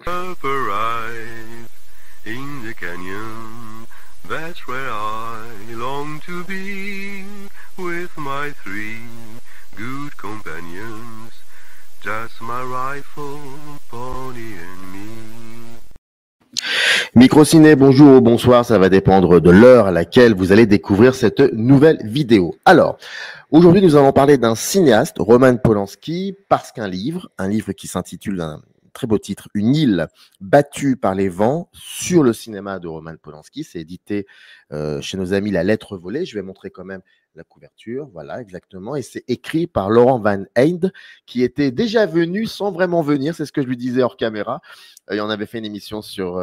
Up arrive in the canyon, that's where I long to be, with my three good companions, just my rifle, pony and me. Microciné, bonjour ou bonsoir, ça va dépendre de l'heure à laquelle vous allez découvrir cette nouvelle vidéo. Alors, aujourd'hui nous allons parler d'un cinéaste, Roman Polanski, parce qu'un livre qui s'intitule d'un très beau titre, Une île battue par les vents, sur le cinéma de Roman Polanski, c'est édité chez nos amis La Lettre Volée, je vais montrer quand même la couverture, voilà exactement, et c'est écrit par Laurent Van Eyde, qui était déjà venu sans vraiment venir, c'est ce que je lui disais hors caméra. Et on avait fait une émission sur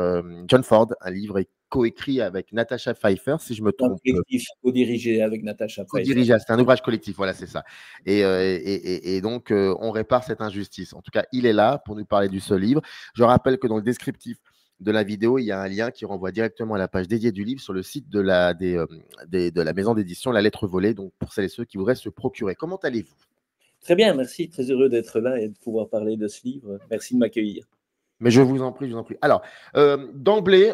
John Ford, un livre coécrit avec Natasha Pfeiffer, si je me Un trompe. collectif co-dirigé avec Natasha Pfeiffer. Co-dirigé, c'est un ouvrage collectif, voilà, c'est ça. Et donc, on répare cette injustice. En tout cas, il est là pour nous parler du seul livre. Je rappelle que dans le descriptif de la vidéo, il y a un lien qui renvoie directement à la page dédiée du livre sur le site de la maison d'édition La Lettre Volée, donc pour celles et ceux qui voudraient se procurer. Comment allez-vous? Très bien, merci. Très heureux d'être là et de pouvoir parler de ce livre. Merci de m'accueillir. Mais je vous en prie, je vous en prie. Alors, d'emblée,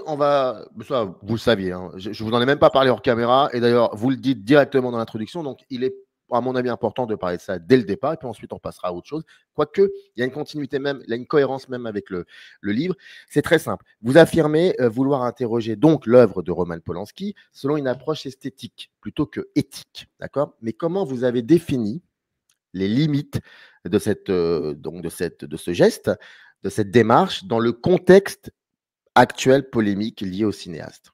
ça, vous le saviez, hein, je vous en ai même pas parlé hors caméra, et d'ailleurs, vous le dites directement dans l'introduction, donc il est, à mon avis, important de parler de ça dès le départ, et puis ensuite on passera à autre chose. Quoique, il y a une continuité même, il y a une cohérence même avec le livre. C'est très simple. Vous affirmez vouloir interroger donc l'œuvre de Roman Polanski selon une approche esthétique plutôt que éthique, d'accord? Mais comment vous avez défini les limites de ce geste, de cette démarche, dans le contexte actuel polémique lié au cinéaste?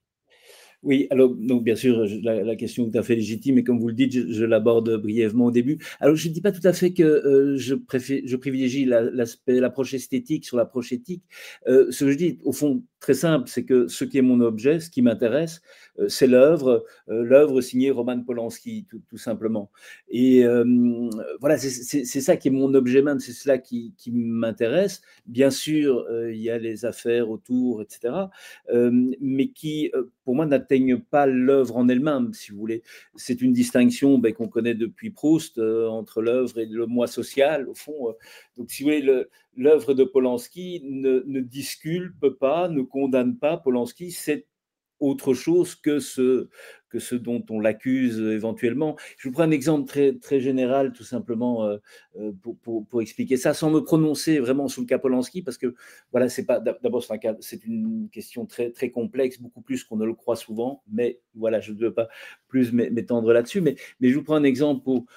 Oui, alors donc bien sûr, la question est tout à fait légitime et comme vous le dites, je l'aborde brièvement au début. Alors je ne dis pas tout à fait que je privilégie l'approche esthétique sur l'approche éthique. Ce que je dis, au fond, très simple, c'est que ce qui est mon objet, ce qui m'intéresse, c'est l'œuvre signée Roman Polanski, tout simplement. Et voilà, c'est ça qui est mon objet même, c'est cela qui m'intéresse. Bien sûr, il y a les affaires autour, etc., mais qui, pour moi, n'atteignent pas l'œuvre en elle-même, si vous voulez. C'est une distinction qu'on connaît depuis Proust entre l'œuvre et le moi social, au fond. Donc, si vous voulez, l'œuvre de Polanski ne disculpe pas, ne condamne pas Polanski, c'est autre chose que ce dont on l'accuse éventuellement. Je vous prends un exemple très, très général, tout simplement, pour expliquer ça, sans me prononcer vraiment sur le cas Polanski, parce que voilà, d'abord c'est une question très, très complexe, beaucoup plus qu'on ne le croit souvent, mais voilà, je ne veux pas plus m'étendre là-dessus, mais je vous prends un exemple pour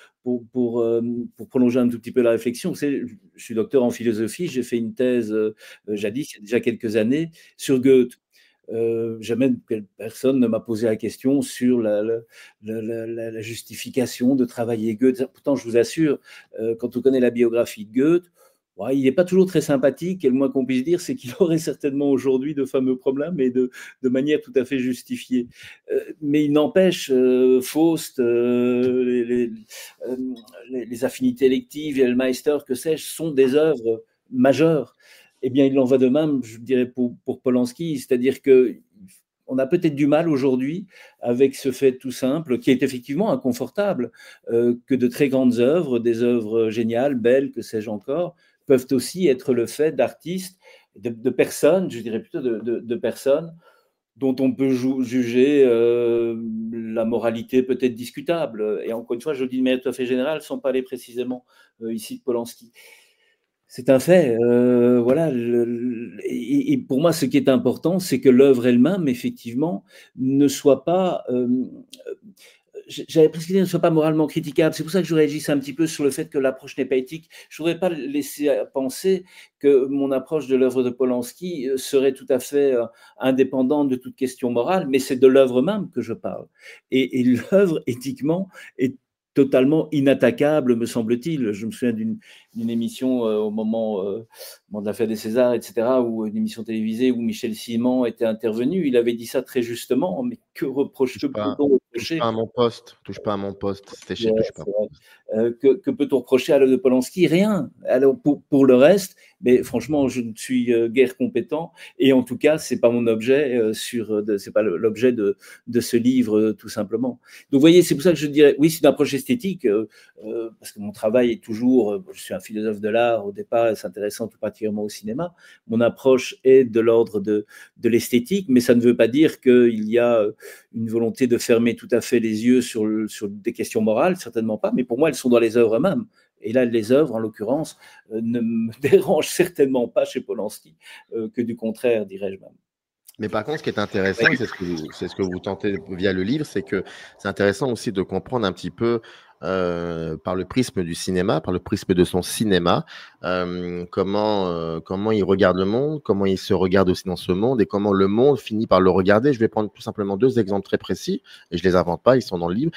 prolonger un tout petit peu la réflexion. Je suis docteur en philosophie, j'ai fait une thèse jadis, il y a déjà quelques années, sur Goethe. Jamais personne ne m'a posé la question sur la justification de travailler Goethe. Pourtant, je vous assure, quand on connaît la biographie de Goethe, il n'est pas toujours très sympathique, et le moins qu'on puisse dire, c'est qu'il aurait certainement aujourd'hui de fameux problèmes, et de manière tout à fait justifiée. Mais il n'empêche, Faust, les affinités électives, et le Meister, que sais-je, sont des œuvres majeures. Eh bien, il en va de même, je dirais, pour Polanski, c'est-à-dire qu'on a peut-être du mal aujourd'hui avec ce fait tout simple, qui est effectivement inconfortable, que de très grandes œuvres, des œuvres géniales, belles, que sais-je encore, peuvent aussi être le fait d'artistes, de personnes, je dirais plutôt de personnes dont on peut juger la moralité peut-être discutable. Et encore une fois, je le dis de manière tout à fait générale, sans parler précisément ici de Polanski. C'est un fait, voilà. Et pour moi, ce qui est important, c'est que l'œuvre elle-même, effectivement, ne soit pas, j'allais presque dire, ne soit pas moralement critiquable. C'est pour ça que je réagissais un petit peu sur le fait que l'approche n'est pas éthique. Je ne voudrais pas laisser penser que mon approche de l'œuvre de Polanski serait tout à fait indépendante de toute question morale, mais c'est de l'œuvre même que je parle. Et l'œuvre, éthiquement, est totalement inattaquable, me semble-t-il. Je me souviens d'une émission au moment de l'affaire des Césars, etc., ou une émission télévisée où Michel Simon était intervenu. Il avait dit ça très justement, mais que peut-on reprocher? Touche pas à mon poste, c'était chez Touche pas. Que peut-on reprocher à l'œuvre de Polanski? Rien. Alors pour le reste, mais franchement, je ne suis guère compétent, et en tout cas, c'est pas mon objet c'est pas l'objet de ce livre, tout simplement. Donc, vous voyez, c'est pour ça que je dirais, oui, c'est une approche esthétique, parce que mon travail est toujours, je suis un philosophe de l'art au départ, s'intéressant tout particulièrement au cinéma. Mon approche est de l'ordre de l'esthétique, mais ça ne veut pas dire qu'il y a une volonté de fermer tout à fait les yeux sur des questions morales, certainement pas, mais pour moi, elles sont dans les œuvres mêmes. Et là, les œuvres, en l'occurrence, ne me dérangent certainement pas chez Polanski, que du contraire, dirais-je même. Mais par contre, ce qui est intéressant, et c'est ce que vous tentez via le livre, c'est que c'est intéressant aussi de comprendre un petit peu par le prisme du cinéma, par le prisme de son cinéma, comment il regarde le monde, comment il se regarde aussi dans ce monde et comment le monde finit par le regarder. Je vais prendre tout simplement 2 exemples très précis, et je les invente pas, ils sont dans le livre.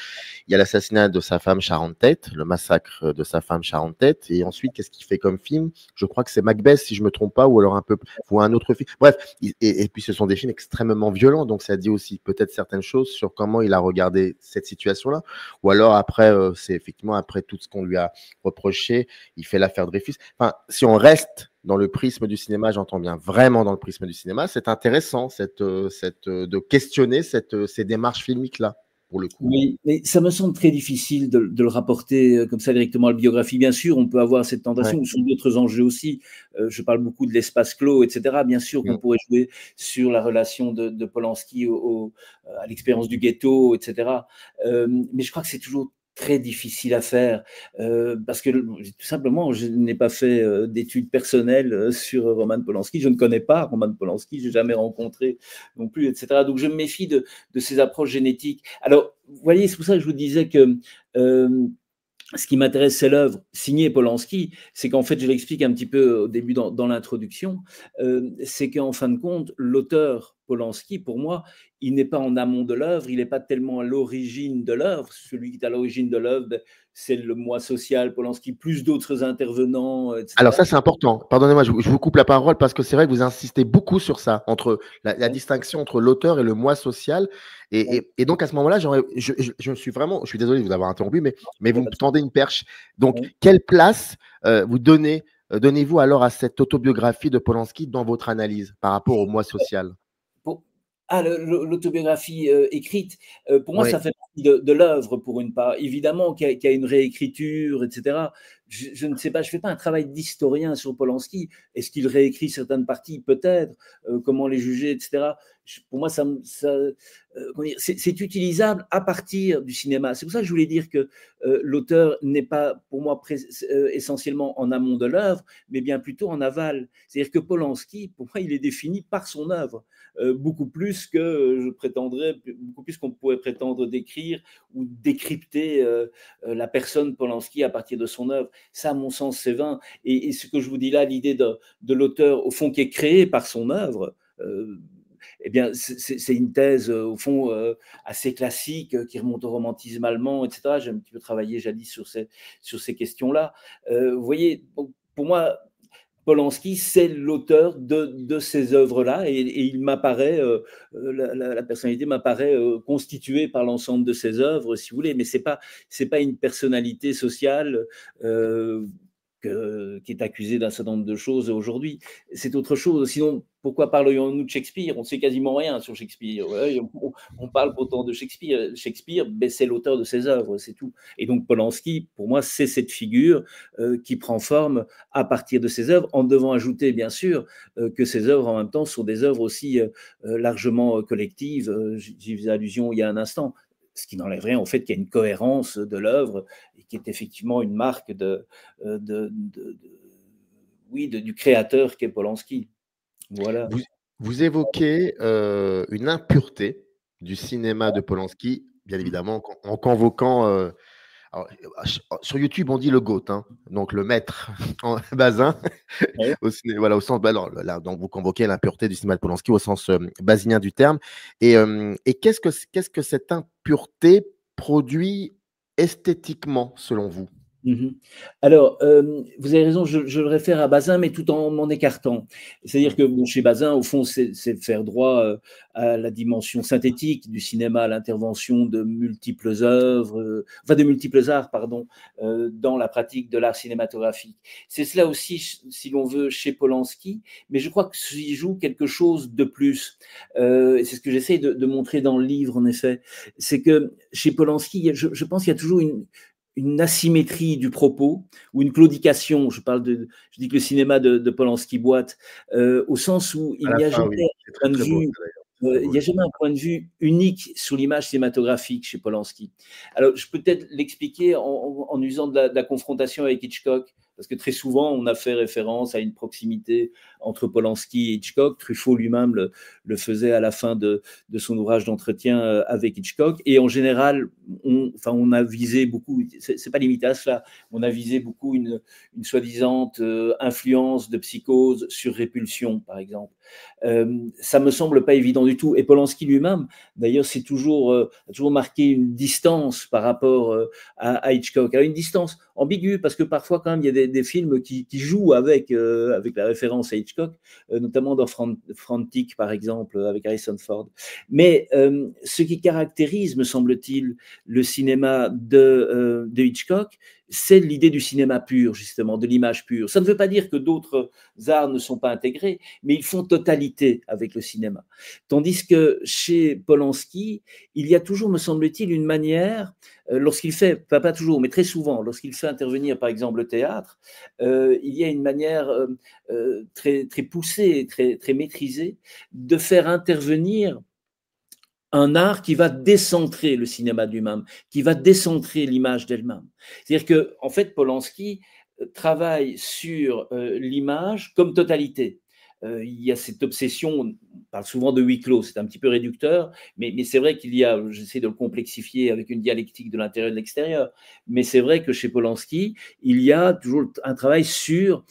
Il y a l'assassinat de sa femme Sharon Tate, le massacre de sa femme Sharon Tate, et ensuite, qu'est-ce qu'il fait comme film? Je crois que c'est Macbeth, si je me trompe pas, ou alors ou un autre film. Bref, et puis ce sont des films extrêmement violents, donc ça dit aussi peut-être certaines choses sur comment il a regardé cette situation-là, ou alors après, c'est effectivement après tout ce qu'on lui a reproché, il fait l'affaire Dreyfus. Enfin, si on reste dans le prisme du cinéma, j'entends bien vraiment dans le prisme du cinéma, c'est intéressant de questionner ces démarches filmiques-là, pour le coup. Oui, mais ça me semble très difficile de le rapporter comme ça directement à la biographie. Bien sûr, on peut avoir cette tentation, Ouais. sur d'autres enjeux aussi. Je parle beaucoup de l'espace clos, etc. Bien sûr qu'on pourrait jouer sur la relation de Polanski à l'expérience du ghetto, etc. Mais je crois que c'est toujours très difficile à faire, parce que tout simplement, je n'ai pas fait d'études personnelles sur Roman Polanski. Je ne connais pas Roman Polanski, je n'ai jamais rencontré non plus, etc. Donc, je me méfie de ces approches génétiques. Alors, vous voyez, c'est pour ça que je vous disais que ce qui m'intéresse, c'est l'œuvre signée Polanski. C'est qu'en fait, je l'explique un petit peu au début dans l'introduction, c'est qu'en fin de compte, l'auteur Polanski, pour moi, il n'est pas en amont de l'œuvre, il n'est pas tellement à l'origine de l'œuvre. Celui qui est à l'origine de l'œuvre, c'est le moi social Polanski, plus d'autres intervenants, etc. Alors ça, c'est important. Pardonnez-moi, je vous coupe la parole parce que c'est vrai que vous insistez beaucoup sur ça, entre la distinction entre l'auteur et le moi social. Et donc, à ce moment-là, je suis désolé de vous avoir interrompu, mais vous me tendez une perche. Donc, quelle place donnez-vous alors à cette autobiographie de Polanski dans votre analyse par rapport au moi social? L'autobiographie écrite, pour moi, Oui. ça fait partie de l'œuvre, pour une part. Évidemment qu'il y a une réécriture, etc. Je ne sais pas, je ne fais pas un travail d'historien sur Polanski. Est-ce qu'il réécrit certaines parties? Peut-être. Comment les juger, etc. Pour moi, c'est utilisable à partir du cinéma. C'est pour ça que je voulais dire que l'auteur n'est pas, pour moi, essentiellement en amont de l'œuvre, mais bien plutôt en aval. C'est-à-dire que Polanski, pour moi, il est défini par son œuvre. Beaucoup plus qu'on pourrait prétendre décrire ou décrypter la personne Polanski à partir de son œuvre. Ça, à mon sens, c'est vain. Et ce que je vous dis là, l'idée de l'auteur, au fond, qui est créé par son œuvre, eh bien, c'est une thèse, au fond, assez classique, qui remonte au romantisme allemand, etc. J'ai un petit peu travaillé jadis sur ces questions-là. Vous voyez, pour moi, Polanski, c'est l'auteur de ces œuvres-là, et il m'apparaît, la personnalité m'apparaît constituée par l'ensemble de ses œuvres, si vous voulez, mais c'est pas une personnalité sociale qui est accusée d'un certain nombre de choses aujourd'hui. C'est autre chose. Sinon, pourquoi parlerions-nous de Shakespeare? On ne sait quasiment rien sur Shakespeare. Ouais, on parle pourtant de Shakespeare. Shakespeare, ben, c'est l'auteur de ses œuvres, c'est tout. Et donc Polanski, pour moi, c'est cette figure qui prend forme à partir de ses œuvres, en devant ajouter, bien sûr, que ses œuvres, en même temps, sont des œuvres aussi largement collectives. J'y faisais allusion il y a un instant. Ce qui n'enlève rien au fait qu'il y a une cohérence de l'œuvre et qui est effectivement une marque du créateur qu'est Polanski. Voilà. Vous évoquez une impureté du cinéma de Polanski, bien évidemment, en convoquant. Alors, sur YouTube, on dit le GOAT, hein, donc le maître en Bazin. Ouais. Voilà, au sens. Alors, là, donc vous convoquez l'impureté du cinéma de Polanski au sens basinien du terme. Et qu'est-ce que cette impureté produit esthétiquement, selon vous? Mhm. Alors, vous avez raison, je le réfère à Bazin, mais tout en m'en écartant. C'est-à-dire que bon, chez Bazin, au fond, c'est faire droit à la dimension synthétique du cinéma, à l'intervention de multiples œuvres, enfin de multiples arts, pardon, dans la pratique de l'art cinématographique. C'est cela aussi, si l'on veut, chez Polanski, mais je crois qu'il joue quelque chose de plus. Et c'est ce que j'essaie de montrer dans le livre, en effet. C'est que chez Polanski, je pense qu'il y a toujours une asymétrie du propos ou une claudication. Je dis que le cinéma de Polanski boite, au sens où À il la n'y a fin, jamais oui, c'est un très point de très beau, vue. ça, d'ailleurs. C'est très Il beau. n'y a jamais un point de vue unique sur l'image cinématographique chez Polanski. Alors, je peux peut-être l'expliquer en usant de la confrontation avec Hitchcock, parce que très souvent, on a fait référence à une proximité entre Polanski et Hitchcock. Truffaut lui-même le faisait à la fin de son ouvrage d'entretien avec Hitchcock. Et en général, on a visé beaucoup, c'est pas limité à cela, on a visé beaucoup une soi-disant influence de Psychose sur Répulsion, par exemple. Ça me semble pas évident du tout. Et Polanski lui-même, d'ailleurs, a toujours marqué une distance par rapport à Hitchcock. Alors, une distance ambiguë, parce que parfois, quand même, il y a des films qui jouent avec la référence à Hitchcock, notamment dans Frantic, par exemple, avec Harrison Ford. Mais ce qui caractérise, me semble-t-il, le cinéma de Hitchcock, c'est l'idée du cinéma pur, justement, de l'image pure. Ça ne veut pas dire que d'autres arts ne sont pas intégrés, mais ils font totalité avec le cinéma. Tandis que chez Polanski, il y a toujours, me semble-t-il, une manière, lorsqu'il fait, pas toujours, mais très souvent, lorsqu'il fait intervenir, par exemple, le théâtre, il y a une manière très, très poussée, très, très maîtrisée de faire intervenir un art qui va décentrer le cinéma lui-même, qui va décentrer l'image d'elle-même. C'est-à-dire que, en fait, Polanski travaille sur l'image comme totalité. Il y a cette obsession, on parle souvent de huis clos, c'est un petit peu réducteur, mais c'est vrai qu'il y a, j'essaie de le complexifier avec une dialectique de l'intérieur et de l'extérieur, mais c'est vrai que chez Polanski, il y a toujours un travail sur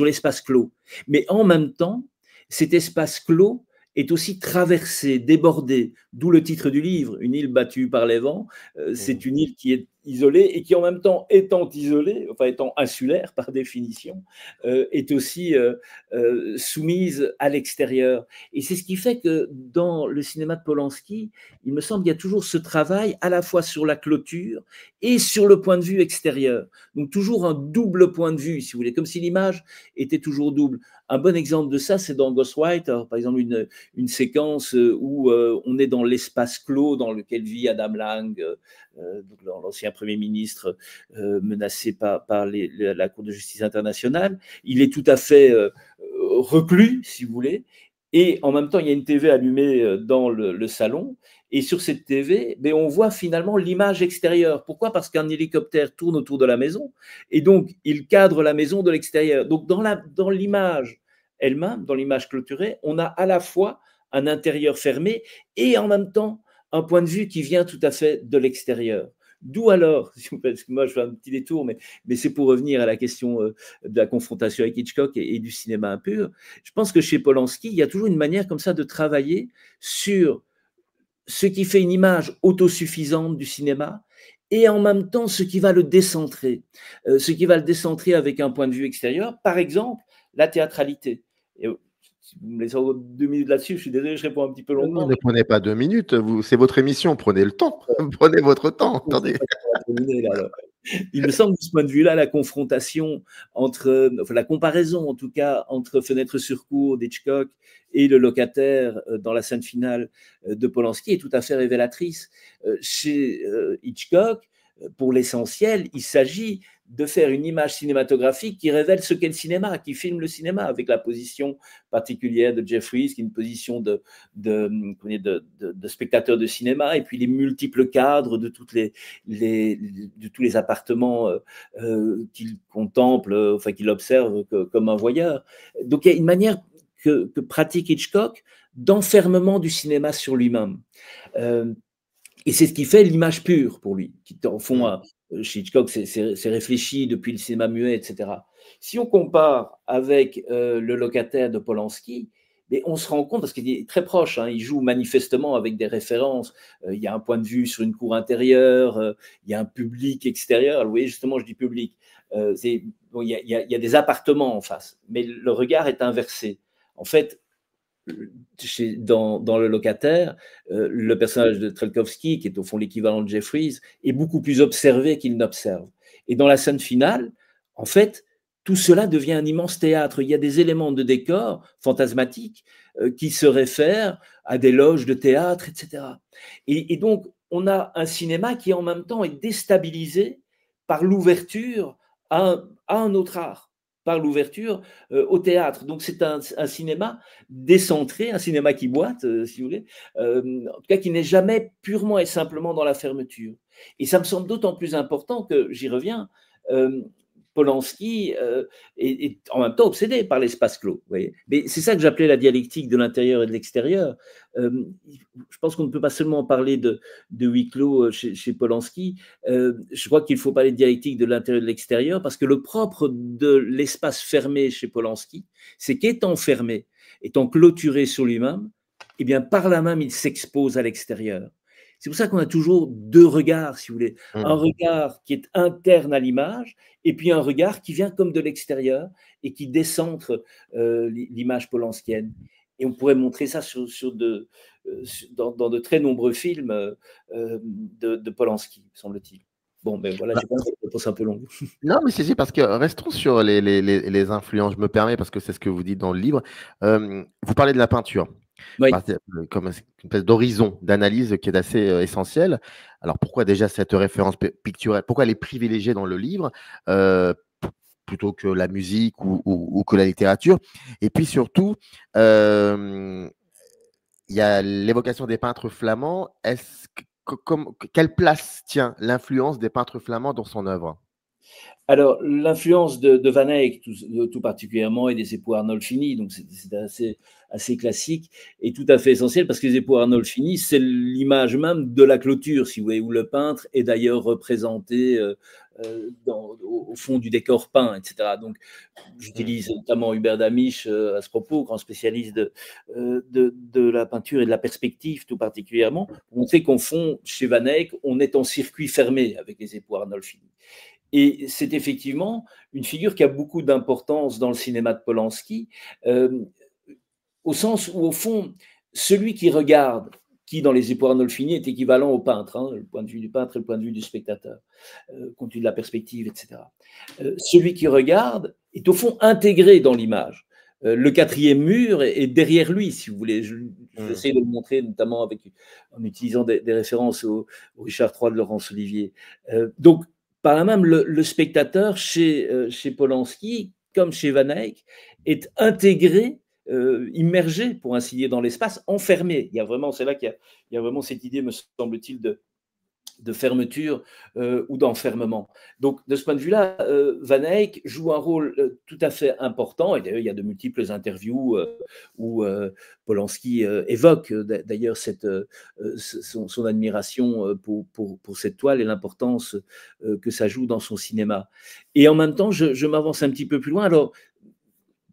l'espace clos. Mais en même temps, cet espace clos est aussi traversée, débordée, d'où le titre du livre, Une île battue par les vents. C'est une île qui est isolée et qui en même temps étant isolée, enfin étant insulaire par définition, est aussi soumise à l'extérieur. Et c'est ce qui fait que dans le cinéma de Polanski, il me semble qu'il y a toujours ce travail à la fois sur la clôture et sur le point de vue extérieur. Donc toujours un double point de vue, si vous voulez, comme si l'image était toujours double. Un bon exemple de ça, c'est dans Ghostwriter, par exemple, une séquence où on est dans l'espace clos dans lequel vit Adam Lang, l'ancien Premier ministre menacé par la Cour de justice internationale. Il est tout à fait reclus, si vous voulez, et en même temps, il y a une TV allumée dans le salon, et sur cette TV, on voit finalement l'image extérieure. Pourquoi ? Parce qu'un hélicoptère tourne autour de la maison, et donc il cadre la maison de l'extérieur. Donc dans l'image elle-même, dans l'image clôturée, on a à la fois un intérieur fermé et en même temps un point de vue qui vient tout à fait de l'extérieur. D'où alors, parce que moi je fais un petit détour, mais c'est pour revenir à la question de la confrontation avec Hitchcock et du cinéma impur, je pense que chez Polanski, il y a toujours une manière comme ça de travailler sur ce qui fait une image autosuffisante du cinéma et en même temps ce qui va le décentrer. Ce qui va le décentrer avec un point de vue extérieur, par exemple, la théâtralité. Et si vous me laissez 2 minutes là-dessus, je suis désolé, je réponds un petit peu longuement. Ne prenez pas 2 minutes, c'est votre émission, prenez le temps. Prenez votre temps. Attendez. Il me semble de ce point de vue-là, la confrontation la comparaison en tout cas, entre Fenêtre sur cour d'Hitchcock et Le Locataire dans la scène finale de Polanski est tout à fait révélatrice. Chez Hitchcock, pour l'essentiel, il s'agit de faire une image cinématographique qui révèle ce qu'est le cinéma, qui filme le cinéma, avec la position particulière de Jeffries, qui est une position de spectateur de cinéma, et puis les multiples cadres de tous les appartements qu'il contemple, qu'il observe comme un voyeur. Donc il y a une manière que pratique Hitchcock d'enfermement du cinéma sur lui-même. Et c'est ce qui fait l'image pure pour lui, qui en fond, chez Hitchcock, c'est réfléchi depuis le cinéma muet, etc. Si on compare avec Le Locataire de Polanski, Mais on se rend compte, parce qu'il est très proche, hein, il joue manifestement avec des références. Il y a un point de vue sur une cour intérieure, il y a un public extérieur. Vous voyez, justement, je dis public. Bon, il y a des appartements en face, mais le regard est inversé. En fait, dans Le Locataire, le personnage de Trelkowski, qui est au fond l'équivalent de Jeffries, est beaucoup plus observé qu'il n'observe. Et dans la scène finale, en fait, tout cela devient un immense théâtre. Il y a des éléments de décor fantasmatiques qui se réfèrent à des loges de théâtre, etc. Et donc, on a un cinéma qui, en même temps, est déstabilisé par l'ouverture à un autre art, par l'ouverture au théâtre. Donc, c'est un cinéma décentré, un cinéma qui boite, si vous voulez, en tout cas qui n'est jamais purement et simplement dans la fermeture. Et ça me semble d'autant plus important que, j'y reviens, Polanski est en même temps obsédé par l'espace clos. Vous voyez, mais c'est ça que j'appelais la dialectique de l'intérieur et de l'extérieur. Je pense qu'on ne peut pas seulement parler de huis clos chez Polanski. Je crois qu'il faut parler de dialectique de l'intérieur et de l'extérieur, parce que le propre de l'espace fermé chez Polanski, c'est qu'étant fermé, étant clôturé sur lui-même, eh bien, par là même, il s'expose à l'extérieur. C'est pour ça qu'on a toujours deux regards, si vous voulez. Un regard qui est interne à l'image, et puis un regard qui vient comme de l'extérieur et qui décentre l'image polanskienne. Et on pourrait montrer ça dans de très nombreux films de Polanski, semble-t-il. Bon, ben voilà, j'ai pas une réponse un peu longue. Non, mais c'est parce que restons sur les influences. Je me permets, parce que c'est ce que vous dites dans le livre. Vous parlez de la peinture. Oui. Comme une espèce d'horizon d'analyse qui est assez essentiel. Alors pourquoi déjà cette référence picturale, pourquoi elle est privilégiée dans le livre plutôt que la musique ou que la littérature? Et puis surtout, il y a l'évocation des peintres flamands. Quelle place tient l'influence des peintres flamands dans son œuvre? Alors, l'influence de Van Eyck, tout particulièrement, et des époux Arnolfini, donc c'est assez classique et tout à fait essentiel, parce que les époux Arnolfini, c'est l'image même de la clôture, si vous voulez, où le peintre est d'ailleurs représenté au fond du décor peint, etc. Donc, j'utilise notamment Hubert Damisch à ce propos, grand spécialiste de la peinture et de la perspective, tout particulièrement, pour montrer qu'au fond, chez Van Eyck, on est en circuit fermé avec les époux Arnolfini. Et c'est effectivement une figure qui a beaucoup d'importance dans le cinéma de Polanski, au sens où, au fond, celui qui regarde, qui dans les époux Arnolfini est équivalent au peintre, hein, le point de vue du peintre et le point de vue du spectateur, compte tenu de la perspective, etc. Celui qui regarde est au fond intégré dans l'image. Le quatrième mur est derrière lui, si vous voulez. J'essaie de le montrer, notamment en utilisant des références au Richard III de Laurence Olivier. Donc, par là même, le spectateur chez Polanski, comme chez Van Eyck, est intégré, immergé, pour ainsi dire, dans l'espace, enfermé. C'est là qu'il y a vraiment cette idée, me semble-t-il, de fermeture ou d'enfermement. Donc, de ce point de vue-là, Van Eyck joue un rôle tout à fait important. Et d'ailleurs, il y a de multiples interviews où Polanski évoque d'ailleurs son admiration pour cette toile et l'importance que ça joue dans son cinéma. Et en même temps, je m'avance un petit peu plus loin. Alors,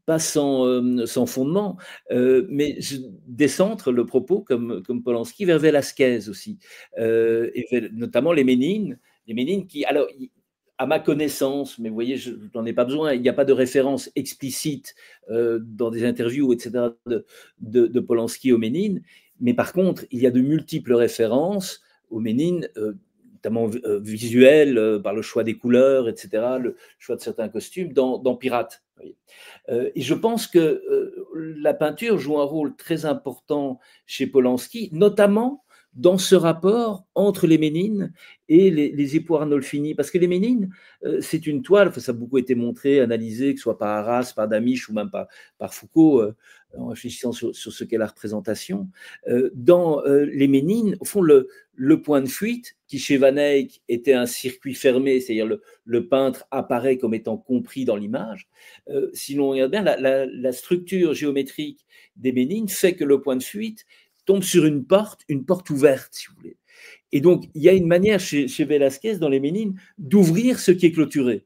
pas sans fondement, mais je décentre le propos, comme Polanski, vers Velázquez aussi, et notamment les Ménines qui, alors, à ma connaissance, mais vous voyez, je n'en ai pas besoin, il n'y a pas de référence explicite dans des interviews, etc., de Polanski aux Ménines, mais par contre, il y a de multiples références aux Ménines, notamment visuelles, par le choix des couleurs, etc., le choix de certains costumes, dans Pirates. Et je pense que la peinture joue un rôle très important chez Polanski, notamment dans ce rapport entre les Ménines et les époux Arnolfini. Parce que les Ménines, c'est une toile, ça a beaucoup été montré, analysé, que ce soit par Arras, par Damisch ou même par Foucault, en réfléchissant sur ce qu'est la représentation. Dans les Ménines, au fond, le point de fuite, qui chez Van Eyck était un circuit fermé, c'est-à-dire le peintre apparaît comme étant compris dans l'image, si l'on regarde bien, la structure géométrique des Ménines fait que le point de fuite tombe sur une porte ouverte, si vous voulez. Et donc, il y a une manière chez Velázquez, dans les Ménines, d'ouvrir ce qui est clôturé.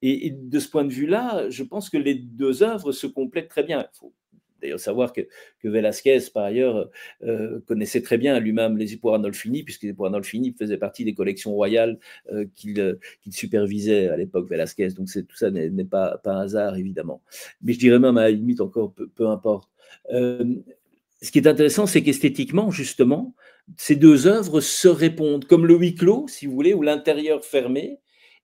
Et de ce point de vue-là, je pense que les deux œuvres se complètent très bien. Il faut d'ailleurs savoir que Velázquez, par ailleurs, connaissait très bien lui-même les Époux Arnolfini, puisque les Époux Arnolfini faisaient partie des collections royales qu'il supervisait à l'époque, Velázquez. Donc tout ça n'est pas un hasard, évidemment. Mais je dirais même, à la limite, encore peu importe. Ce qui est intéressant, c'est qu'esthétiquement, justement, ces deux œuvres se répondent, comme le huis clos, si vous voulez, ou l'intérieur fermé,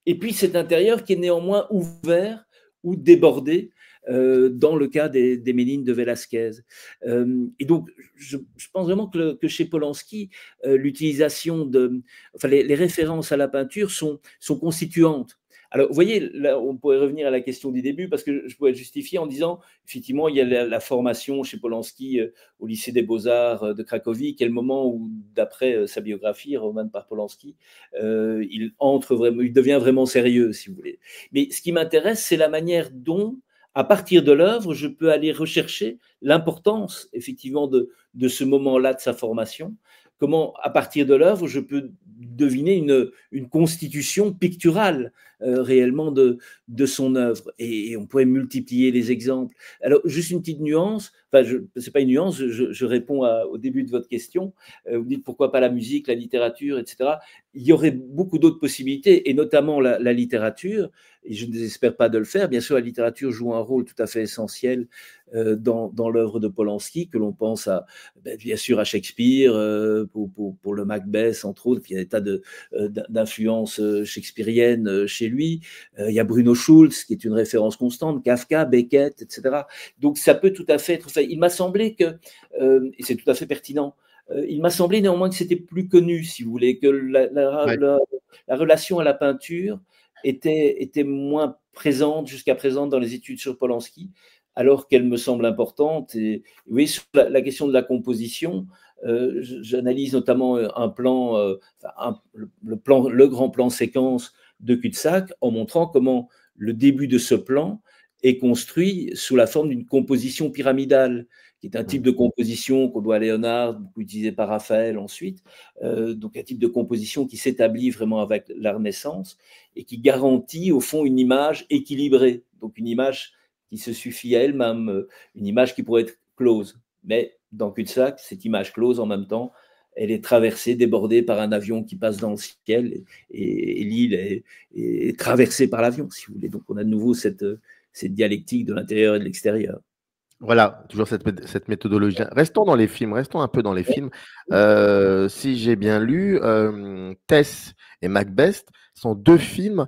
et puis cet intérieur qui est néanmoins ouvert ou débordé, dans le cas des Ménines de Velázquez. Et donc, je pense vraiment que chez Polanski, l'utilisation enfin, les références à la peinture sont constituantes. Alors, vous voyez, là, on pourrait revenir à la question du début, parce que je pourrais justifier en disant, effectivement, il y a la formation chez Polanski au lycée des Beaux-Arts de Cracovie, qui est le moment où, d'après sa biographie, Roman par Polanski, il devient vraiment sérieux, si vous voulez. Mais ce qui m'intéresse, c'est la manière dont, à partir de l'œuvre, je peux aller rechercher l'importance, effectivement, de ce moment-là de sa formation. Comment, à partir de l'œuvre, je peux deviner une constitution picturale réellement de son œuvre. Et on pourrait multiplier les exemples. Alors, juste une petite nuance, enfin, c'est pas une nuance, je réponds au début de votre question. Vous dites pourquoi pas la musique, la littérature, etc. Il y aurait beaucoup d'autres possibilités, et notamment la littérature, et je ne désespère pas de le faire. Bien sûr, la littérature joue un rôle tout à fait essentiel dans l'œuvre de Polanski, que l'on pense bien sûr à Shakespeare, pour le Macbeth, entre autres. Il y a des tas d'influences shakespeariennes chez lui. Il y a Bruno Schulz, qui est une référence constante, Kafka, Beckett, etc. Donc ça peut tout à fait être fait. Il m'a semblé que, et c'est tout à fait pertinent, il m'a semblé néanmoins que c'était plus connu, si vous voulez, que la relation à la peinture était moins présente jusqu'à présent dans les études sur Polanski, alors qu'elle me semble importante. Et vous voyez, sur la question de la composition, j'analyse notamment un plan, le grand plan séquence de Cul-de-sac, en montrant comment le début de ce plan est construit sous la forme d'une composition pyramidale, qui est un type de composition qu'on doit à Léonard, beaucoup utilisé par Raphaël ensuite, donc un type de composition qui s'établit vraiment avec la Renaissance et qui garantit au fond une image équilibrée, donc une image qui se suffit à elle-même, une image qui pourrait être close. Mais dans Cul-de-sac, cette image close, en même temps, elle est traversée, débordée par un avion qui passe dans le ciel, et l'île est traversée par l'avion, si vous voulez. Donc on a de nouveau cette dialectique de l'intérieur et de l'extérieur. Voilà, toujours cette méthodologie. Restons dans les films, restons un peu dans les films. Si j'ai bien lu, Tess et Macbeth sont deux films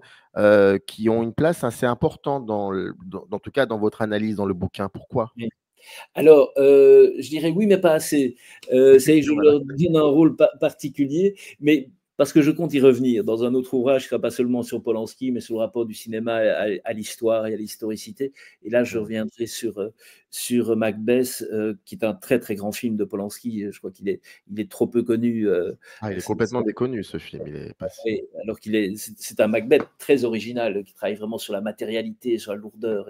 qui ont une place assez importante en tout cas dans votre analyse dans le bouquin. Pourquoi? Alors, je dirais oui, mais pas assez. C'est que je leur donne un rôle particulier, mais parce que je compte y revenir dans un autre ouvrage qui ne sera pas seulement sur Polanski, mais sur le rapport du cinéma à l'histoire et à l'historicité. Et là, je reviendrai sur Macbeth, qui est un très, très grand film de Polanski. Je crois qu'il est trop peu connu. Il est complètement déconnu, ce film. Il est passé. Alors c'est un Macbeth très original, qui travaille vraiment sur la matérialité, sur la lourdeur,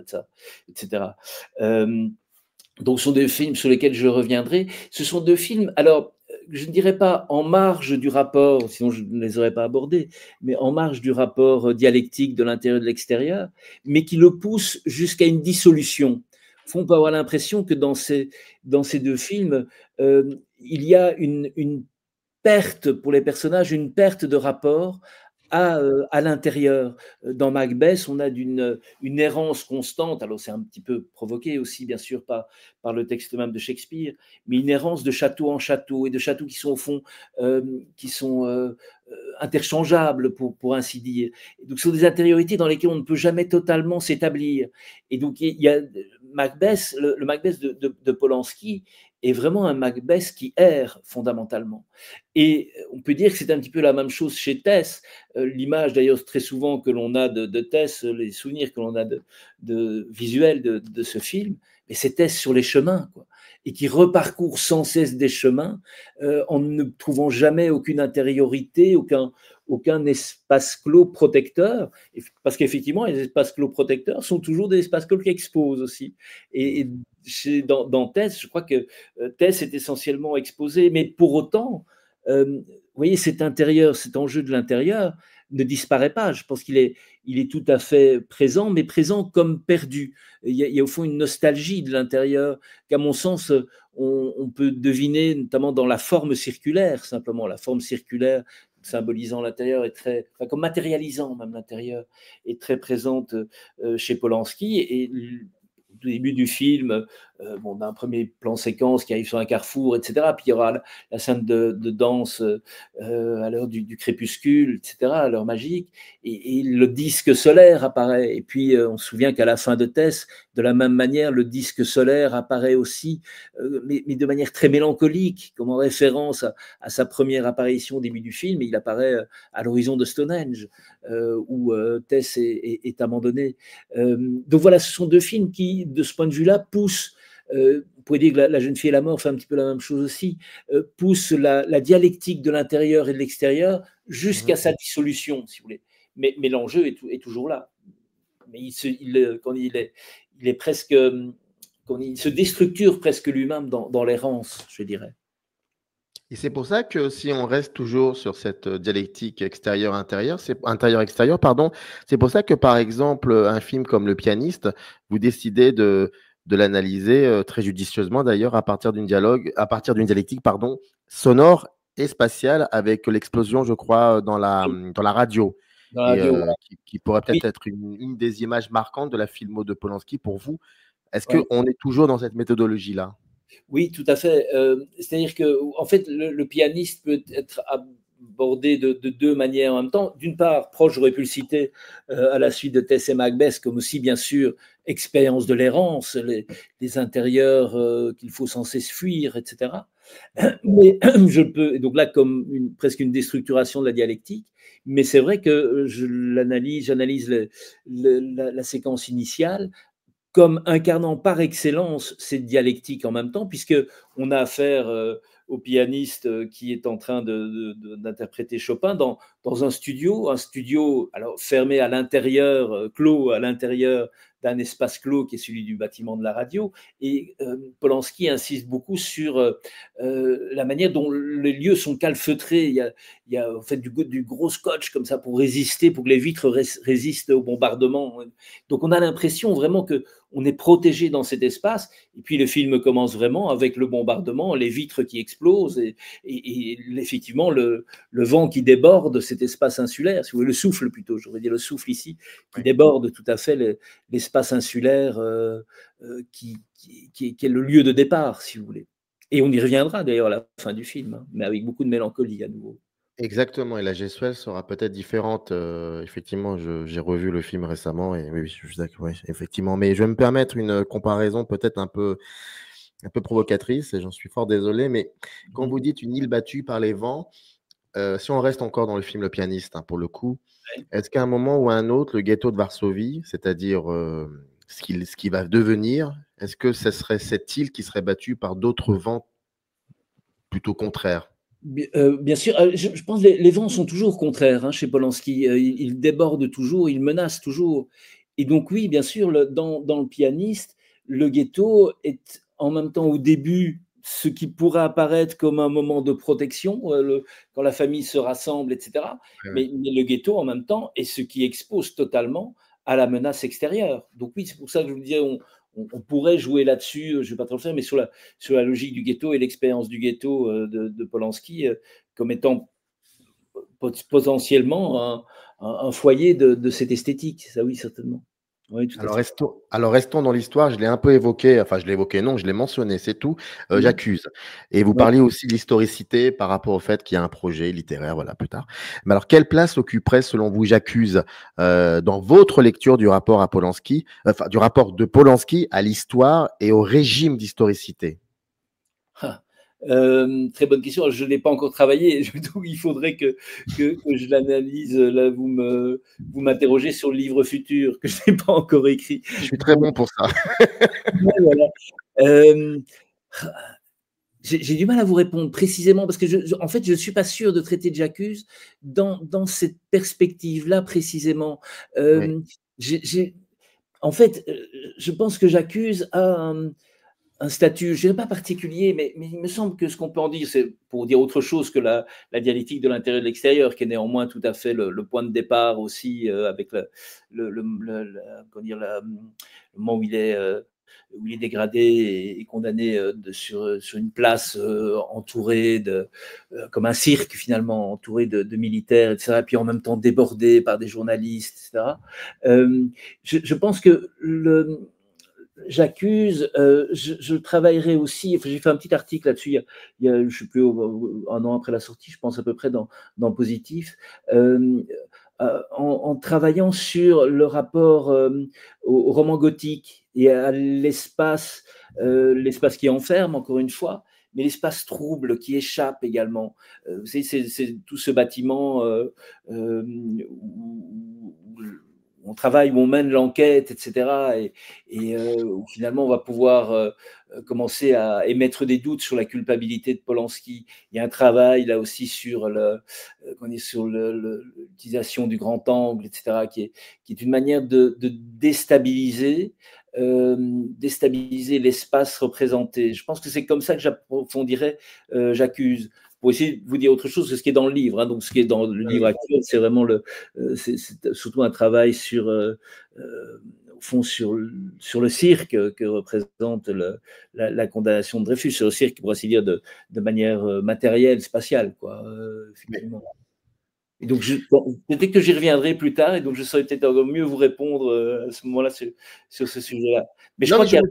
etc. Donc, ce sont des films sur lesquels je reviendrai. Ce sont deux films, alors, je ne dirais pas en marge du rapport, sinon je ne les aurais pas abordés, mais en marge du rapport dialectique de l'intérieur et de l'extérieur, mais qui le poussent jusqu'à une dissolution. On peut avoir l'impression que dans ces deux films, il y a une perte pour les personnages, une perte de rapport à l'intérieur. Dans Macbeth, on a une errance constante, alors c'est un petit peu provoqué aussi, bien sûr, par le texte même de Shakespeare, mais une errance de château en château, et de châteaux qui sont au fond, qui sont interchangeables, pour ainsi dire. Donc, ce sont des intériorités dans lesquelles on ne peut jamais totalement s'établir. Et donc, il y a Macbeth, le Macbeth de Polanski est vraiment un Macbeth qui erre fondamentalement. Et on peut dire que c'est un petit peu la même chose chez Tess. L'image d'ailleurs très souvent que l'on a de Tess, les souvenirs que l'on a visuels de ce film, mais c'est Tess sur les chemins, quoi, et qui reparcourt sans cesse des chemins en ne trouvant jamais aucune intériorité, aucun espace clos protecteur, parce qu'effectivement, les espaces clos protecteurs sont toujours des espaces clos qui exposent aussi. Et dans Tess, je crois que Tess est essentiellement exposé, mais pour autant, vous voyez, cet intérieur, cet enjeu de l'intérieur, ne disparaît pas. Je pense il est tout à fait présent, mais présent comme perdu. Il y a au fond une nostalgie de l'intérieur qu'à mon sens, on peut deviner notamment dans la forme circulaire, simplement. La forme circulaire symbolisant l'intérieur est très, enfin, comme matérialisant même l'intérieur, est très présente chez Polanski. Et au début du film, bon, d'un premier plan séquence qui arrive sur un carrefour, etc. Puis il y aura la scène de danse à l'heure du crépuscule, etc., à l'heure magique. Et le disque solaire apparaît. Et puis on se souvient qu'à la fin de Tess, de la même manière, le disque solaire apparaît aussi, mais de manière très mélancolique, comme en référence à sa première apparition au début du film. Et il apparaît à l'horizon de Stonehenge, où Tess est abandonnée. Donc voilà, ce sont deux films qui, de ce point de vue-là, poussent, vous pouvez dire que la jeune fille et la mort fait un petit peu la même chose aussi, poussent la dialectique de l'intérieur et de l'extérieur jusqu'à sa dissolution, si vous voulez. Mais l'enjeu est toujours là. Mais quand il est presque, quand il se déstructure presque lui-même dans l'errance, je dirais. Et c'est pour ça que si on reste toujours sur cette dialectique extérieur-intérieur, intérieur-extérieur, pardon, c'est pour ça que par exemple un film comme Le Pianiste, vous décidez de l'analyser très judicieusement d'ailleurs à partir d'une dialectique, pardon, sonore et spatiale avec l'explosion, je crois, dans la radio Dans la et radio, voilà. qui pourrait Oui, peut-être être une des images marquantes de la filmo de Polanski pour vous. Est-ce ouais. qu'on est toujours dans cette méthodologie-là? Oui, tout à fait. C'est-à-dire que, en fait, le pianiste peut être abordé de deux manières en même temps. D'une part, proche, j'aurais pu le citer à la suite de Tess et Macbeth, comme aussi, bien sûr, expérience de l'errance, les intérieurs qu'il faut sans cesse fuir, etc. Mais je peux, donc là, comme presque une déstructuration de la dialectique, mais c'est vrai que j'analyse la séquence initiale comme incarnant par excellence cette dialectique en même temps, puisque on a affaire au pianiste qui est en train d'interpréter Chopin dans un studio alors fermé à l'intérieur, clos à l'intérieur d'un espace clos qui est celui du bâtiment de la radio. Et Polanski insiste beaucoup sur la manière dont les lieux sont calfeutrés. Il y a en fait du gros scotch comme ça pour résister, pour que les vitres résistent au bombardement. Donc on a l'impression vraiment que on est protégé dans cet espace. Et puis le film commence vraiment avec le bombardement, les vitres qui explosent et effectivement le vent qui déborde cet espace insulaire, si vous voulez, le souffle plutôt, j'aurais dit le souffle ici, qui déborde tout à fait l'espace insulaire qui est le lieu de départ, si vous voulez. Et on y reviendra d'ailleurs à la fin du film, hein, mais avec beaucoup de mélancolie à nouveau. Exactement, et la gestuelle sera peut-être différente. Effectivement, j'ai revu le film récemment et oui, oui, je suis d'accord, ouais, effectivement. Mais je vais me permettre une comparaison peut-être un peu provocatrice et j'en suis fort désolé. Mais quand vous dites une île battue par les vents, si on reste encore dans le film Le Pianiste, hein, pour le coup, Ouais. est-ce qu'à un moment ou à un autre, le ghetto de Varsovie, c'est-à-dire ce qui va devenir, est-ce que ce serait cette île qui serait battue par d'autres vents plutôt contraires? Bien sûr, je pense que les vents sont toujours contraires hein, chez Polanski. Il déborde toujours, il menace toujours. Et donc oui, bien sûr, dans le pianiste, le ghetto est en même temps au début ce qui pourrait apparaître comme un moment de protection, quand la famille se rassemble, etc. Ouais. Mais le ghetto en même temps est ce qui expose totalement à la menace extérieure. Donc oui, c'est pour ça que je vous disais, on pourrait jouer là-dessus, je ne vais pas trop le faire, mais sur la logique du ghetto et l'expérience du ghetto de Polanski comme étant potentiellement un foyer de cette esthétique. Ça, oui, certainement. Oui, tout à fait. Alors restons dans l'histoire. Je l'ai un peu évoqué, enfin je l'ai évoqué, non, je l'ai mentionné, c'est tout. Mhm. J'accuse. Et vous Ouais. parliez aussi de l'historicité par rapport au fait qu'il y a un projet littéraire, voilà, plus tard. Mais alors, quelle place occuperait, selon vous, J'accuse, dans votre lecture du rapport à Polanski, enfin du rapport de Polanski à l'histoire et au régime d'historicité? Ah. Très bonne question. Je ne l'ai pas encore travaillé. Donc, il faudrait que je l'analyse. Là, vous m'interrogez sur le livre futur que je n'ai pas encore écrit. Je suis très bon pour ça. Voilà. Euh, J'ai du mal à vous répondre précisément parce que, en fait, je ne suis pas sûr de traiter de J'accuse dans cette perspective-là précisément. Oui. Euh, j'ai- j'ai- En fait, je pense que J'accuse a un statut, je dirais pas particulier, mais il me semble que ce qu'on peut en dire, c'est pour dire autre chose que la dialectique de l'intérieur et de l'extérieur, qui est néanmoins tout à fait le point de départ aussi, avec comment dire, le moment où il est dégradé et condamné sur une place entourée comme un cirque finalement, entouré de militaires, etc. Et puis en même temps débordé par des journalistes, etc. Je pense que j'accuse, je travaillerai aussi, enfin, j'ai fait un petit article là-dessus, je ne sais plus, un an après la sortie, je pense à peu près dans Positif, en travaillant sur le rapport au roman gothique et à l'espace qui enferme, encore une fois, mais l'espace trouble qui échappe également. Vous savez, c'est tout ce bâtiment où on travaille, où on mène l'enquête, etc. Et où finalement on va pouvoir commencer à émettre des doutes sur la culpabilité de Polanski. Il y a un travail là aussi sur l'utilisation du grand angle, etc., qui est une manière de déstabiliser l'espace représenté. Je pense que c'est comme ça que j'approfondirais J'accuse, pour essayer de vous dire autre chose que ce qui est dans le livre. Hein. Donc, ce qui est dans le livre actuel, c'est vraiment c'est surtout un travail au fond, sur le cirque que représente la condamnation de Dreyfus, sur le cirque, pour ainsi dire, de manière matérielle, spatiale, quoi, effectivement. Et donc, peut-être que j'y reviendrai plus tard, et donc je saurais peut-être encore mieux vous répondre à ce moment-là sur ce sujet-là. Mais je crois qu'il y a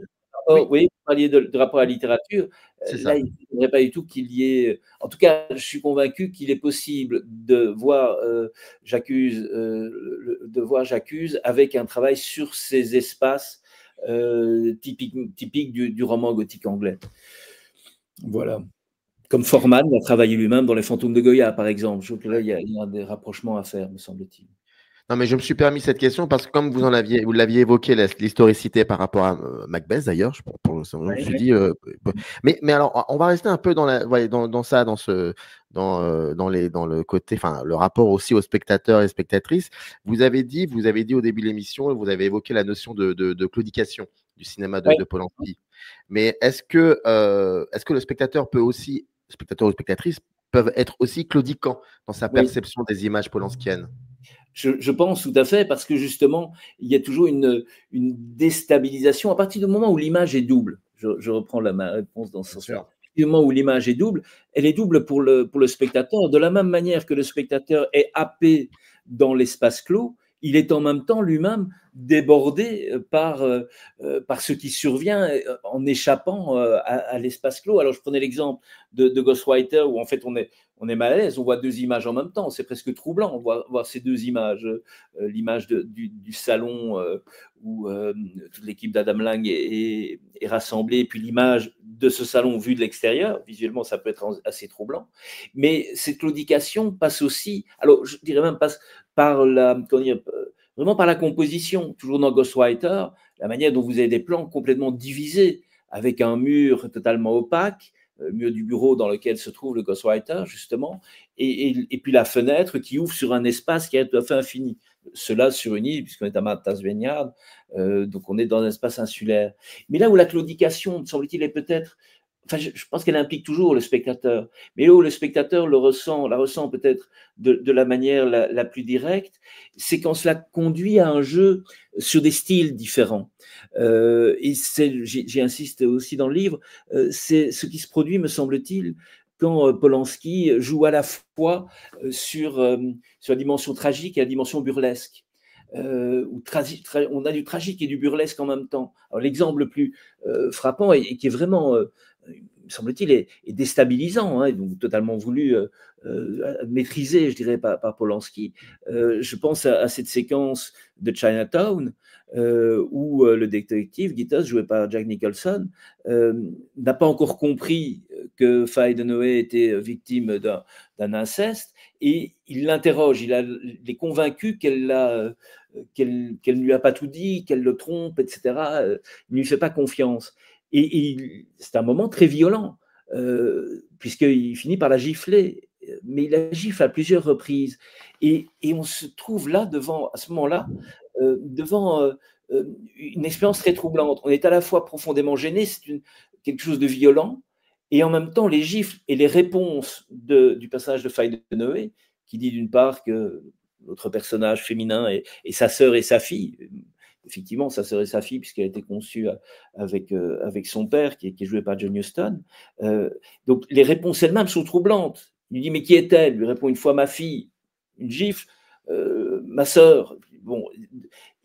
oui, vous parliez de rapport à la littérature. Là, il ne faudrait pas du tout qu'il y ait. En tout cas, je suis convaincu qu'il est possible de voir J'accuse avec un travail sur ces espaces typiques du roman gothique anglais. Voilà. Comme Forman a travaillé lui-même dans Les Fantômes de Goya, par exemple. Je trouve que là, il y a des rapprochements à faire, me semble-t-il. Non, mais je me suis permis cette question parce que comme vous l'aviez évoqué, l'historicité par rapport à Macbeth, d'ailleurs, je me suis dit. Mais alors, on va rester un peu dans le côté, enfin, le rapport aussi aux spectateurs et spectatrices. Vous avez dit au début de l'émission, vous avez évoqué la notion de claudication du cinéma de Polanski. Mais est-ce que le spectateur ou spectatrice peuvent être aussi claudiquants dans sa perception des images polanskiennes? Je pense tout à fait, parce que justement, il y a toujours une déstabilisation à partir du moment où l'image est double. Je reprends ma réponse dans ce sens-là. À partir du moment où l'image est double, elle est double pour le spectateur, de la même manière que le spectateur est happé dans l'espace clos, il est en même temps lui-même débordé par ce qui survient en échappant à l'espace clos. Alors, je prenais l'exemple de Ghostwriter, où en fait on est mal à l'aise, on voit deux images en même temps, c'est presque troublant de voir ces deux images, l'image du salon où toute l'équipe d'Adam Lang est rassemblée, et puis l'image de ce salon vu de l'extérieur. Visuellement, ça peut être assez troublant, mais cette claudication passe aussi, alors je dirais même passe par vraiment par la composition, toujours dans Ghostwriter, la manière dont vous avez des plans complètement divisés, avec un mur totalement opaque, mur du bureau dans lequel se trouve le ghostwriter, justement, et puis la fenêtre qui ouvre sur un espace qui est tout à fait infini. Cela sur une île, puisqu'on est à Martha's Vineyard, donc on est dans un espace insulaire. Mais là où la claudication, me semble-t-il, est peut-être... Enfin, je pense qu'elle implique toujours le spectateur, mais là où le spectateur la ressent peut-être de la manière la plus directe, c'est quand cela conduit à un jeu sur des styles différents. Et j'y insiste aussi dans le livre, c'est ce qui se produit, me semble-t-il, quand Polanski joue à la fois sur la dimension tragique et la dimension burlesque. On a du tragique et du burlesque en même temps. Alors, l'exemple le plus frappant et qui est vraiment, me semble-t-il, est déstabilisant, hein, donc totalement voulu maîtrisé, je dirais, par Polanski. Je pense à cette séquence de Chinatown où le détective Gittes, joué par Jack Nicholson, n'a pas encore compris que Faye Dunaway était victime d'un inceste, et il l'interroge, il est convaincu qu'elle ne lui a pas tout dit, qu'elle le trompe, etc. Il ne lui fait pas confiance. Et c'est un moment très violent, puisqu'il finit par la gifler, mais il la gifle à plusieurs reprises. Et on se trouve là, à ce moment-là, devant une expérience très troublante. On est à la fois profondément gêné, c'est quelque chose de violent, et en même temps, les gifles et les réponses du personnage de Faye de Noé, qui dit d'une part que notre personnage féminin est sa sœur et sa fille. Effectivement, sa sœur et sa fille, puisqu'elle a été conçue avec son père, qui est joué par John Huston. Donc, les réponses elles-mêmes sont troublantes. Il lui dit, mais qui est-elle? Il lui répond une fois ma fille, une gifle, ma sœur. Bon,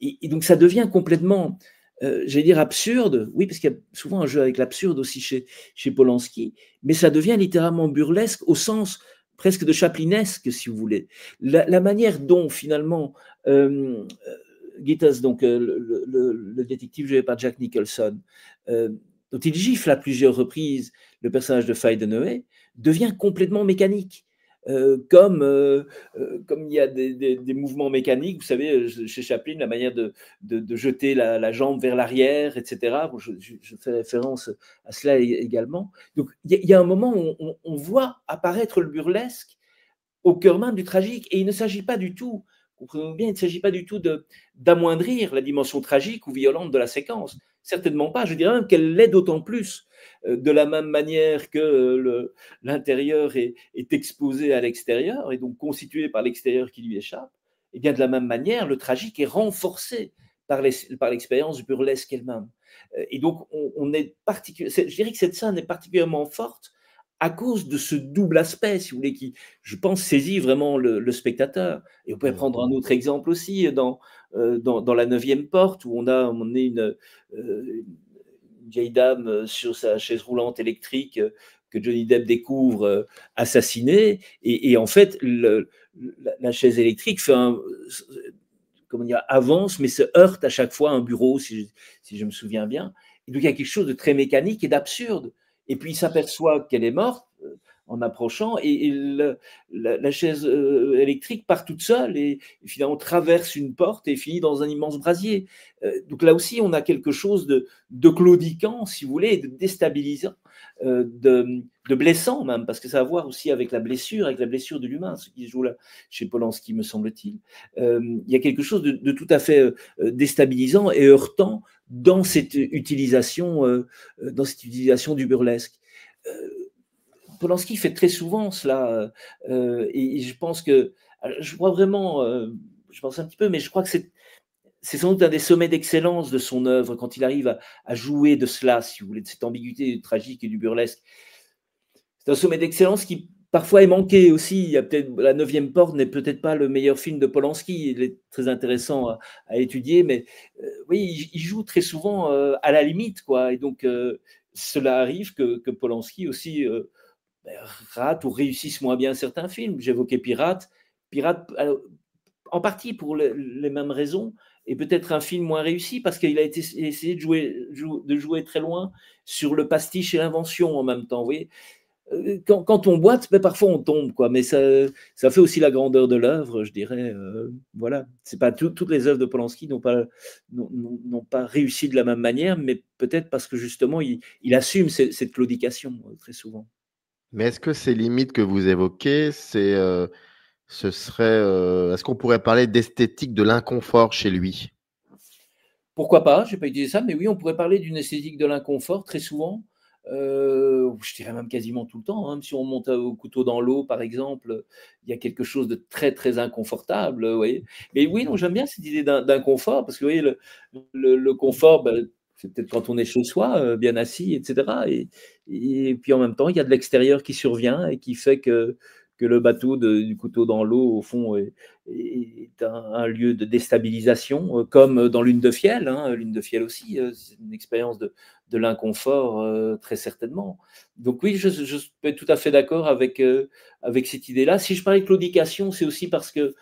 et donc, ça devient complètement, j'allais dire, absurde. Oui, parce qu'il y a souvent un jeu avec l'absurde aussi chez Polanski, mais ça devient littéralement burlesque au sens presque de chaplinesque, si vous voulez. La manière dont, finalement, Gittes, donc le détective joué par Jack Nicholson, dont il gifle à plusieurs reprises le personnage de Faye de Noé, devient complètement mécanique. Comme il y a des mouvements mécaniques, vous savez, chez Chaplin, la manière de jeter la jambe vers l'arrière, etc. Bon, je fais référence à cela également. Donc, il y a un moment où on voit apparaître le burlesque au cœur même du tragique, et il ne s'agit pas du tout, comprenez bien, il ne s'agit pas du tout d'amoindrir la dimension tragique ou violente de la séquence. Certainement pas. Je dirais même qu'elle l'est d'autant plus, de la même manière que l'intérieur est exposé à l'extérieur et donc constitué par l'extérieur qui lui échappe. Et bien de la même manière, le tragique est renforcé par l'expérience burlesque elle-même. Et donc, je dirais que cette scène est particulièrement forte à cause de ce double aspect, si vous voulez, qui, je pense, saisit vraiment le spectateur. Et on peut prendre un autre exemple aussi dans La 9e porte, où on est une vieille dame sur sa chaise roulante électrique que Johnny Depp découvre assassinée. Et en fait, la chaise électrique avance, mais se heurte à chaque fois à un bureau, si je me souviens bien. Et donc, il y a quelque chose de très mécanique et d'absurde. Et puis, il s'aperçoit qu'elle est morte en approchant, et la chaise électrique part toute seule et finalement traverse une porte et finit dans un immense brasier. Donc là aussi, on a quelque chose de claudiquant, si vous voulez, et de déstabilisant, de blessant même, parce que ça a à voir aussi avec la blessure de l'humain, ce qui se joue là chez Polanski, me semble-t-il. Il y a quelque chose de tout à fait déstabilisant et heurtant dans cette utilisation du burlesque. Polanski fait très souvent cela, et je pense que, je crois vraiment, je pense un petit peu, mais je crois que c'est sans doute un des sommets d'excellence de son œuvre, quand il arrive à jouer de cela, si vous voulez, de cette ambiguïté du tragique et du burlesque. C'est un sommet d'excellence qui parfois est manqué aussi. Il y a peut-être La 9e porte n'est peut-être pas le meilleur film de Polanski. Il est très intéressant à étudier, mais oui, il joue très souvent à la limite, quoi. Et donc, cela arrive que Polanski aussi rate ou réussisse moins bien certains films. J'évoquais Pirate, en partie pour les mêmes raisons, et peut-être un film moins réussi parce qu'il a essayé de jouer très loin sur le pastiche et l'invention en même temps. Vous voyez, quand on boite, mais parfois on tombe, quoi. Mais ça fait aussi la grandeur de l'œuvre, je dirais. Voilà, c'est pas toutes les œuvres de Polanski n'ont pas réussi de la même manière, mais peut-être parce que justement il assume cette claudication très souvent. Mais est-ce que ces limites que vous évoquez, ce serait, est-ce qu'on pourrait parler d'esthétique de l'inconfort chez lui? Pourquoi pas? Je n'ai pas utilisé ça, mais oui, on pourrait parler d'une esthétique de l'inconfort très souvent. Je dirais même quasiment tout le temps, hein. Si on monte au couteau dans l'eau, par exemple, il y a quelque chose de très, très inconfortable, vous voyez? Mais oui, non, j'aime bien cette idée d'inconfort, parce que vous voyez, le confort, ben, c'est peut-être quand on est chez soi, bien assis, etc. Et puis en même temps, il y a de l'extérieur qui survient et qui fait que le bateau du couteau dans l'eau, au fond, est un lieu de déstabilisation, comme dans Lune de Fiel. Hein. Lune de Fiel aussi, c'est une expérience de l'inconfort, très certainement. Donc oui, je suis tout à fait d'accord avec cette idée-là. Si je parlais de claudication, c'est aussi parce que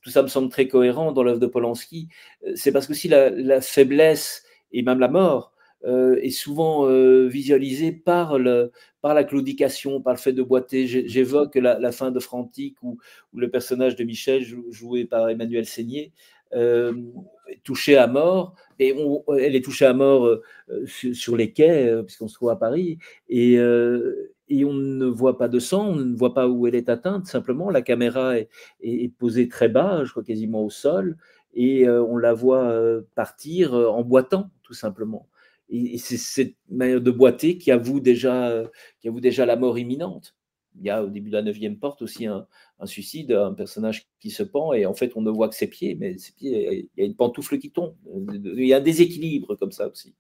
tout ça me semble très cohérent dans l'œuvre de Polanski. C'est parce que aussi la faiblesse et même la mort est souvent visualisée par la claudication, par le fait de boiter. J'évoque la fin de Frantic, où le personnage de Michel, joué par Emmanuel Seigné, est touché à mort. Et elle est touchée à mort sur les quais, puisqu'on se trouve à Paris, et on ne voit pas de sang, on ne voit pas où elle est atteinte. Simplement, la caméra est posée très bas, je crois quasiment au sol, et on la voit partir en boitant, tout simplement. Et c'est cette manière de boiter qui avoue déjà la mort imminente. Il y a au début de la 9e porte aussi un suicide, un personnage qui se pend et en fait on ne voit que ses pieds, mais ses pieds, il y a une pantoufle qui tombe. Il y a un déséquilibre comme ça aussi.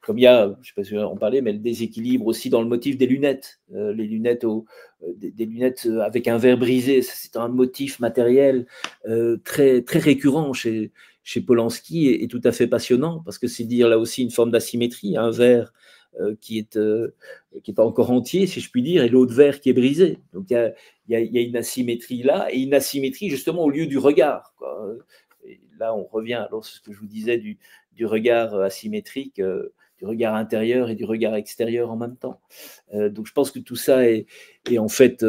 Comme il y a, je ne sais pas si on en parlait, mais le déséquilibre aussi dans le motif des lunettes. Les lunettes, des lunettes avec un verre brisé, c'est un motif matériel très, très récurrent chez Polanski et tout à fait passionnant, parce que c'est dire là aussi une forme d'asymétrie, un verre qui est encore entier, si je puis dire, et l'autre verre qui est brisé. Donc il y a une asymétrie là, et une asymétrie justement au lieu du regard, quoi. Et là, on revient alors sur ce que je vous disais du regard asymétrique, du regard intérieur et du regard extérieur en même temps. Donc je pense que tout ça est en fait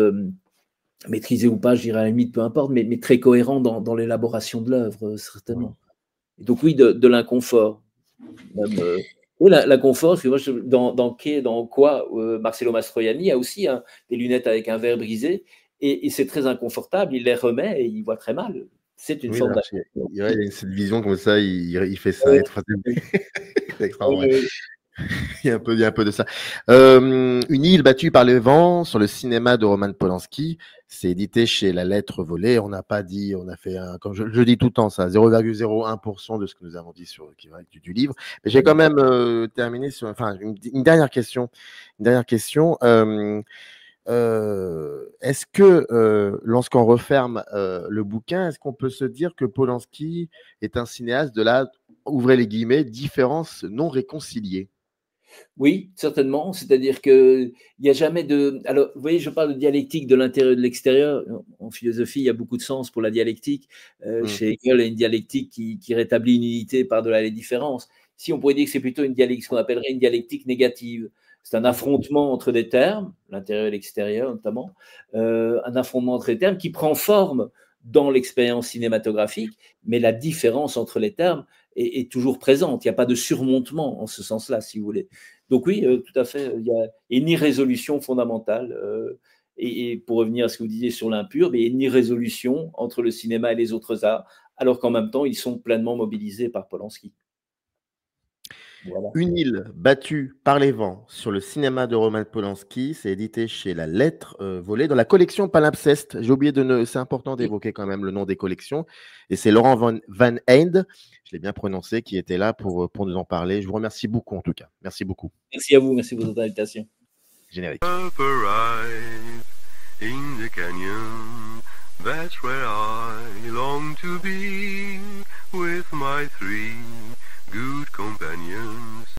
maîtrisé ou pas, je dirais à la limite, peu importe, mais très cohérent dans l'élaboration de l'œuvre, certainement. Et donc oui, de l'inconfort. Même, oui, l'inconfort, parce que moi, dans quoi Marcello Mastroianni a aussi des lunettes avec un verre brisé, et c'est très inconfortable, il les remet et il voit très mal. C'est une forme d'inconfort. Il y a cette vision comme ça, il fait ça. C'est extraordinaire. Il y a un peu de ça. Une île battue par le vent sur le cinéma de Roman Polanski. C'est édité chez La Lettre Volée. On n'a pas dit, on a fait comme je dis tout le temps ça, 0,01% de ce que nous avons dit du livre. Mais j'ai quand même terminé sur, enfin, une dernière question. Est-ce que lorsqu'on referme le bouquin, est-ce qu'on peut se dire que Polanski est un cinéaste de la, ouvrez les guillemets, différence non réconciliée? Oui, certainement. C'est-à-dire qu'il n'y a jamais de… Alors, vous voyez, je parle de dialectique de l'intérieur et de l'extérieur. En philosophie, il y a beaucoup de sens pour la dialectique. Chez Hegel, il y a une dialectique qui rétablit une unité par-delà les différences. Ici, on pourrait dire que c'est plutôt une dialectique, ce qu'on appellerait une dialectique négative. C'est un affrontement entre des termes, l'intérieur et l'extérieur notamment, un affrontement entre les termes qui prend forme dans l'expérience cinématographique, mais la différence entre les termes est toujours présente. Il n'y a pas de surmontement en ce sens-là, si vous voulez. Donc oui, tout à fait, il y a une irrésolution fondamentale. Et pour revenir à ce que vous disiez sur l'impur, il y a une irrésolution entre le cinéma et les autres arts, alors qu'en même temps, ils sont pleinement mobilisés par Polanski. Voilà. Une île battue par les vents sur le cinéma de Roman Polanski, c'est édité chez La Lettre Volée dans la collection Palimpseste. J'ai oublié c'est important d'évoquer quand même le nom des collections. Et c'est Laurent Van Heynd, je l'ai bien prononcé, qui était là pour nous en parler. Je vous remercie beaucoup en tout cas. Merci beaucoup. Merci à vous, merci pour votre invitation. Générique. In the canyon, that's where I long to be with my 3 good companions.